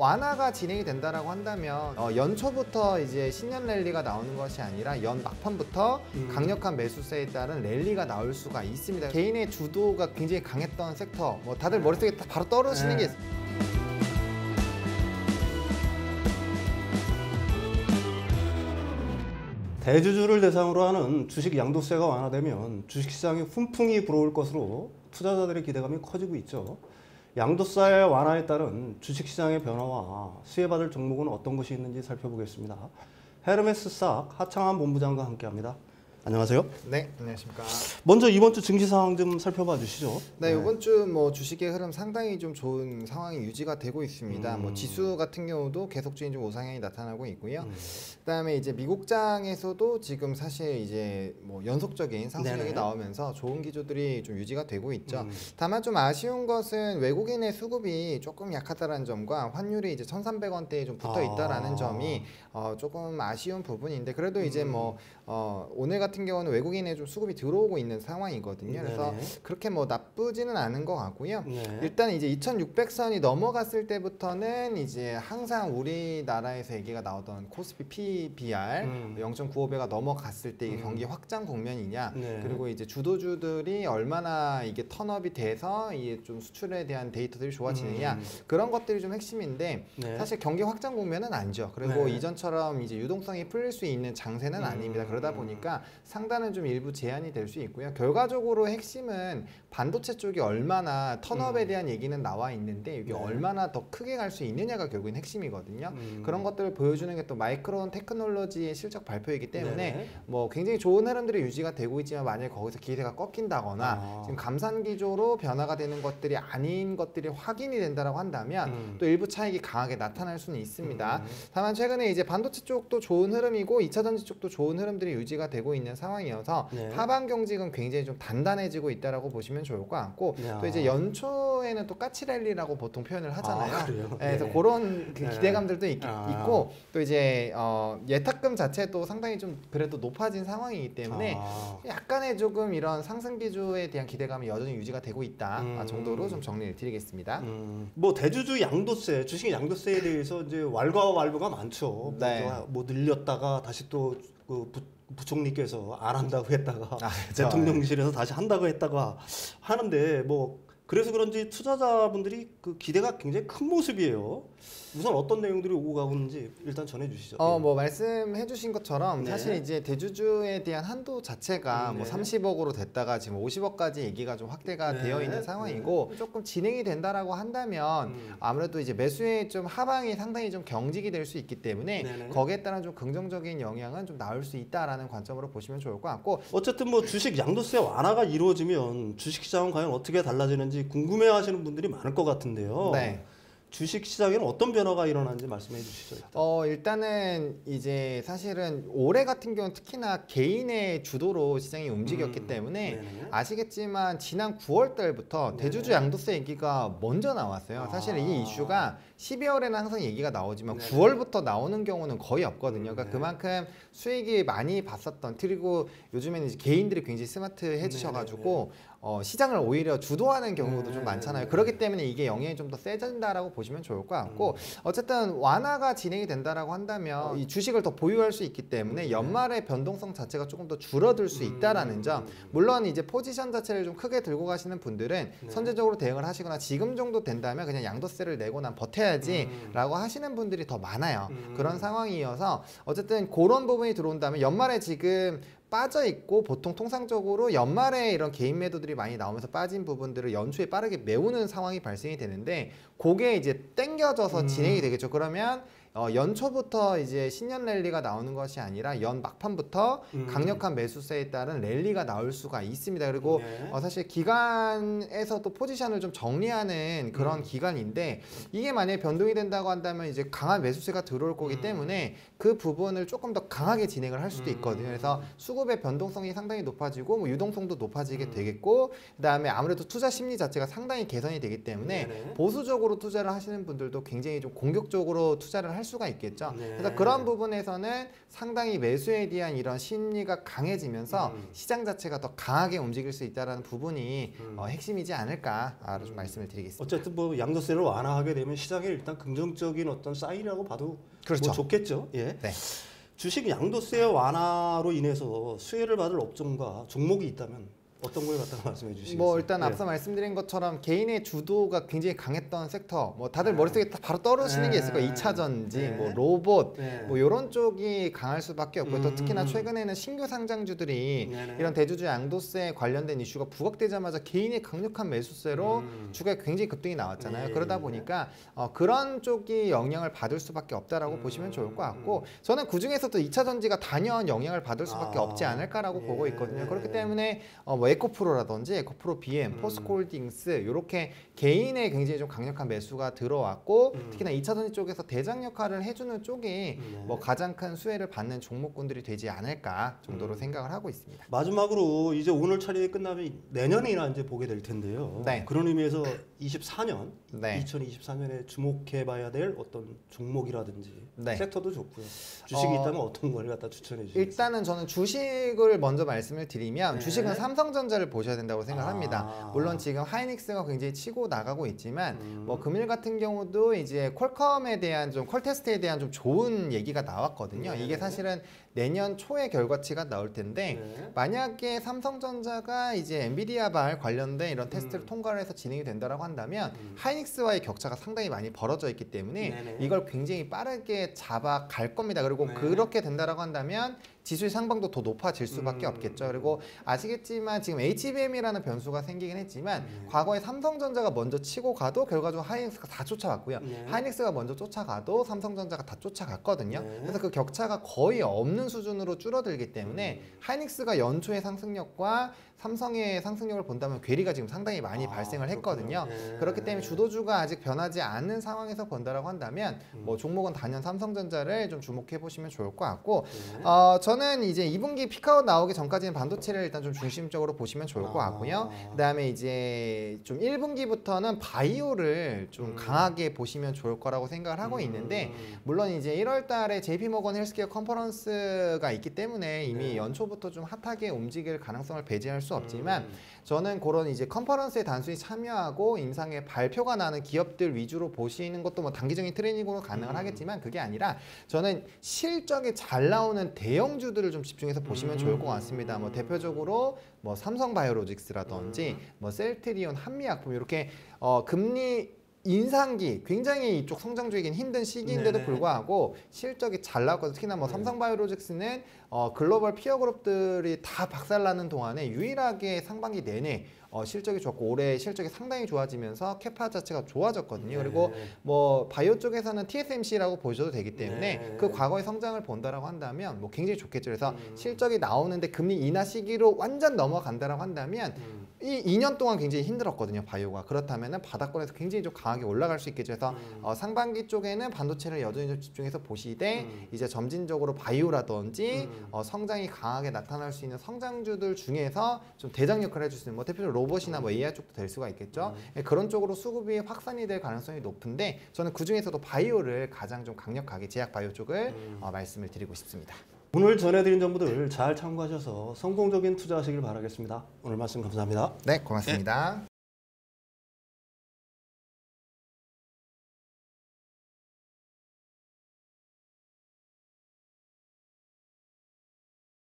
완화가 진행이 된다라고 한다면 연초부터 이제 신년 랠리가 나오는 것이 아니라 연 막판부터 강력한 매수세에 따른 랠리가 나올 수가 있습니다. 개인의 주도가 굉장히 강했던 섹터, 뭐 다들 머릿속에 바로 떠오르시는 게 있어요. 대주주를 대상으로 하는 주식 양도세가 완화되면 주식시장에 훈풍이 불어올 것으로 투자자들의 기대감이 커지고 있죠. 양도세 완화에 따른 주식시장의 변화와 수혜받을 종목은 어떤 것이 있는지 살펴보겠습니다. 헤르메스삭 하창한 본부장과 함께합니다. 안녕하세요. 네, 안녕하십니까. 먼저 이번 주 증시 상황 좀 살펴봐 주시죠. 네, 이번 주 뭐 주식의 흐름 상당히 좀 좋은 상황이 유지가 되고 있습니다. 뭐 지수 같은 경우도 계속적인 좀 우상향이 나타나고 있고요. 그다음에 이제 미국장에서도 지금 사실 이제 뭐 연속적인 상승력이 나오면서 좋은 기조들이 좀 유지가 되고 있죠. 다만 좀 아쉬운 것은 외국인의 수급이 조금 약하다는 점과 환율이 이제 1,300원대에 좀 붙어 있다라는 점이 조금 아쉬운 부분인데 그래도 이제 뭐 오늘 같은 경우는 외국인의 좀 수급이 들어오고 있는 상황이거든요. 그래서 그렇게 뭐 나쁘지는 않은 것 같고요. 일단 이제 2,600선이 넘어갔을 때부터는 이제 항상 우리나라에서 얘기가 나오던 코스피 PBR 0.95배가 넘어갔을 때 이게 경기 확장 국면이냐, 그리고 이제 주도주들이 얼마나 이게 턴업이 돼서 이게 좀 수출에 대한 데이터들이 좋아지느냐, 그런 것들이 좀 핵심인데 사실 경기 확장 국면은 아니죠. 그리고 이전처럼 이제 유동성이 풀릴 수 있는 장세는 아닙니다. 그러다 보니까 상단은 좀 일부 제한이 될 수 있고요. 결과적으로 핵심은 반도체 쪽이 얼마나 턴업에 대한 얘기는 나와 있는데 이게 얼마나 더 크게 갈 수 있느냐가 결국엔 핵심이거든요. 그런 것들을 보여주는 게 또 마이크론 테크놀로지의 실적 발표이기 때문에 뭐 굉장히 좋은 흐름들이 유지가 되고 있지만 만약에 거기서 기세가 꺾인다거나 지금 감산 기조로 변화가 되는 것들이 아닌 것들이 확인이 된다라고 한다면 또 일부 차익이 강하게 나타날 수는 있습니다. 다만 최근에 이제 반도체 쪽도 좋은 흐름이고 2차 전지 쪽도 좋은 흐름들이 유지가 되고 있는 상황이어서 하반 경직은 굉장히 좀 단단해지고 있다라고 보시면 좋을 것 같고 또 이제 연초에는 또 까치랠리라고 보통 표현을 하잖아요. 그래서 그런 그 기대감들도 있고 또 이제 예탁금 자체도 상당히 좀 그래도 높아진 상황이기 때문에 약간의 조금 이런 상승 기조에 대한 기대감이 여전히 유지가 되고 있다 정도로 좀 정리를 드리겠습니다. 뭐 대주주 양도세, 주식 양도세에 대해서 이제 왈가왈부가 많죠. 뭐 늘렸다가 다시 또 그 부총리께서 안 한다고 했다가 대통령실에서 다시 한다고 했다가 하는데 뭐 그래서 그런지 투자자분들이 그 기대가 굉장히 큰 모습이에요. 우선 어떤 내용들이 오고 가고 있는지 일단 전해주시죠. 뭐 말씀해주신 것처럼 사실 이제 대주주에 대한 한도 자체가 뭐 30억으로 됐다가 지금 50억까지 얘기가 좀 확대가 되어 있는 상황이고 조금 진행이 된다라고 한다면 아무래도 이제 매수의 좀 하방이 상당히 좀 경직이 될 수 있기 때문에 거기에 따른 좀 긍정적인 영향은 좀 나올 수 있다라는 관점으로 보시면 좋을 것 같고 어쨌든 뭐 주식 양도세 완화가 이루어지면 주식시장은 과연 어떻게 달라지는지 궁금해하시는 분들이 많을 것 같은데요. 주식 시장에는 어떤 변화가 일어나는지 말씀해 주시죠. 일단은 이제 사실은 올해 같은 경우는 특히나 개인의 주도로 시장이 움직였기 때문에 아시겠지만 지난 9월 달부터 대주주 양도세 얘기가 먼저 나왔어요. 사실 이 이슈가 12월에는 항상 얘기가 나오지만 9월부터 나오는 경우는 거의 없거든요. 그러니까 그만큼 수익이 많이 봤었던, 그리고 요즘에는 이제 개인들이 굉장히 스마트해지셔가지고 시장을 오히려 주도하는 경우도 좀 많잖아요. 그렇기 때문에 이게 영향이 좀 더 세진다라고 보시면 좋을 것 같고 어쨌든 완화가 진행이 된다라고 한다면 이 주식을 더 보유할 수 있기 때문에 연말의 변동성 자체가 조금 더 줄어들 수 있다라는 점. 물론 이제 포지션 자체를 좀 크게 들고 가시는 분들은 선제적으로 대응을 하시거나 지금 정도 된다면 그냥 양도세를 내고 난 버텨야지 라고 하시는 분들이 더 많아요. 그런 상황이어서 어쨌든 그런 부분이 들어온다면 연말에 지금 빠져 있고 보통 통상적으로 연말에 이런 개인 매도들이 많이 나오면서 빠진 부분들을 연초에 빠르게 메우는 상황이 발생이 되는데 그게 이제 땡겨져서 진행이 되겠죠. 그러면 연초부터 이제 신년 랠리가 나오는 것이 아니라 연 막판부터 강력한 매수세에 따른 랠리가 나올 수가 있습니다. 그리고 사실 기간에서도 포지션을 좀 정리하는 그런 기간인데 이게 만약에 변동이 된다고 한다면 이제 강한 매수세가 들어올 거기 때문에 그 부분을 조금 더 강하게 진행을 할 수도 있거든요. 그래서 수급의 변동성이 상당히 높아지고 뭐 유동성도 높아지게 되겠고 그다음에 아무래도 투자 심리 자체가 상당히 개선이 되기 때문에 보수적으로 단기적으로 투자를 하시는 분들도 굉장히 좀 공격적으로 투자를 할 수가 있겠죠. 네. 그래서 그런 부분에서는 상당히 매수에 대한 이런 심리가 강해지면서 시장 자체가 더 강하게 움직일 수 있다는 부분이 핵심이지 않을까 좀 말씀을 드리겠습니다. 어쨌든 뭐 양도세를 완화하게 되면 시장에 일단 긍정적인 어떤 사인이라고 봐도 그렇죠. 뭐 좋겠죠. 예. 네. 주식 양도세 완화로 인해서 수혜를 받을 업종과 종목이 있다면 어떤 거에 갖다가 말씀해 주시겠어요? 뭐 일단 앞서 말씀드린 것처럼 개인의 주도가 굉장히 강했던 섹터, 뭐 다들 머릿속에 바로 떠오르시는 게 있을 거예요. 2차 전지, 뭐 로봇, 뭐 이런 쪽이 강할 수밖에 없고요. 또 특히나 최근에는 신규 상장주들이 이런 대주주 양도세 관련된 이슈가 부각되자마자 개인의 강력한 매수세로 주가가 굉장히 급등이 나왔잖아요. 그러다 보니까 그런 쪽이 영향을 받을 수밖에 없다라고 보시면 좋을 것 같고, 저는 그 중에서도 2차 전지가 단연 영향을 받을 수밖에 없지 않을까라고 보고 있거든요. 그렇기 때문에 뭐 에코프로라든지 에코프로 BM, 포스코홀딩스 이렇게 개인의 굉장히 좀 강력한 매수가 들어왔고 특히나 2차 전지 쪽에서 대장 역할을 해주는 쪽이 뭐 가장 큰 수혜를 받는 종목군들이 되지 않을까 정도로 생각을 하고 있습니다. 마지막으로 이제 오늘 차례 끝나면 내년이나 이제 보게 될 텐데요. 네. 그런 의미에서 24년, 네. 2024년에 주목해봐야 될 어떤 종목이라든지 네. 섹터도 좋고요. 주식이 있다면 어떤 걸 갖다 추천해 주시겠어요? 일단은 저는 주식을 먼저 말씀을 드리면 주식은 삼성전자를 보셔야 된다고 생각합니다. 물론 지금 하이닉스가 굉장히 치고 나가고 있지만 뭐 금일 같은 경우도 이제 퀄컴에 대한 좀 퀄테스트에 대한 좀 좋은 얘기가 나왔거든요. 이게 사실은 내년 초에 결과치가 나올 텐데 만약에 삼성전자가 이제 엔비디아발 관련된 이런 테스트를 통과를 해서 진행이 된다라고 한다면 하이닉스와의 격차가 상당히 많이 벌어져 있기 때문에 이걸 굉장히 빠르게 잡아갈 겁니다. 그리고 그렇게 된다라고 한다면 지수의 상방도 더 높아질 수밖에 없겠죠. 그리고 아시겠지만 지금 HBM이라는 변수가 생기긴 했지만 과거에 삼성전자가 먼저 치고 가도 결과적으로 하이닉스가 다 쫓아갔고요. 하이닉스가 먼저 쫓아가도 삼성전자가 다 쫓아갔거든요. 그래서 그 격차가 거의 없는 수준으로 줄어들기 때문에 하이닉스가 연초의 상승력과 삼성의 상승력을 본다면 괴리가 지금 상당히 많이 발생을 했거든요. 그렇기 때문에 주도주가 아직 변하지 않는 상황에서 본다라고 한다면 뭐 종목은 단연 삼성전자를 좀 주목해 보시면 좋을 것 같고 저는 이제 2분기 피크아웃 나오기 전까지는 반도체를 일단 좀 중심적으로 보시면 좋을 것 같고요. 그다음에 이제 좀 1분기부터는 바이오를 좀 강하게 보시면 좋을 거라고 생각을 하고 있는데 물론 이제 1월 달에 JP모건 헬스케어 컨퍼런스가 있기 때문에 이미 연초부터 좀 핫하게 움직일 가능성을 배제할 수 없지만 저는 그런 이제 컨퍼런스에 단순히 참여하고 임상의 발표가 나는 기업들 위주로 보시는 것도 뭐 단기적인 트레이닝으로 가능은 하겠지만 그게 아니라 저는 실적이 잘 나오는 대형주들을 좀 집중해서 보시면 좋을 것 같습니다. 뭐 대표적으로 뭐 삼성바이오로직스라든지 뭐 셀트리온, 한미약품 이렇게 금리 인상기 굉장히 이쪽 성장주이긴 힘든 시기인데도 불구하고 실적이 잘 나왔거든요. 특히나 뭐 삼성바이오로직스는 글로벌 피어 그룹들이 다 박살나는 동안에 유일하게 상반기 내내 실적이 좋고 올해 실적이 상당히 좋아지면서 캐파 자체가 좋아졌거든요. 그리고 뭐 바이오 쪽에서는 TSMC라고 보셔도 되기 때문에 그 과거의 성장을 본다라고 한다면 뭐 굉장히 좋겠죠. 그래서 실적이 나오는데 금리 인하 시기로 완전 넘어간다라고 한다면 이 2년 동안 굉장히 힘들었거든요. 바이오가. 그렇다면은 바닥권에서 굉장히 좀 강하게 올라갈 수 있겠죠. 그래서 상반기 쪽에는 반도체를 여전히 좀 집중해서 보시되 이제 점진적으로 바이오라든지 성장이 강하게 나타날 수 있는 성장주들 중에서 좀 대장 역할을 해줄 수 있는 뭐 대표적으로 로봇이나 뭐 AI 쪽도 될 수가 있겠죠. 그런 쪽으로 수급이 확산이 될 가능성이 높은데 저는 그 중에서도 바이오를 가장 좀 강력하게 제약 바이오 쪽을 말씀을 드리고 싶습니다. 오늘 전해드린 정보들 잘 참고하셔서 성공적인 투자하시길 바라겠습니다. 오늘 말씀 감사합니다. 네, 고맙습니다.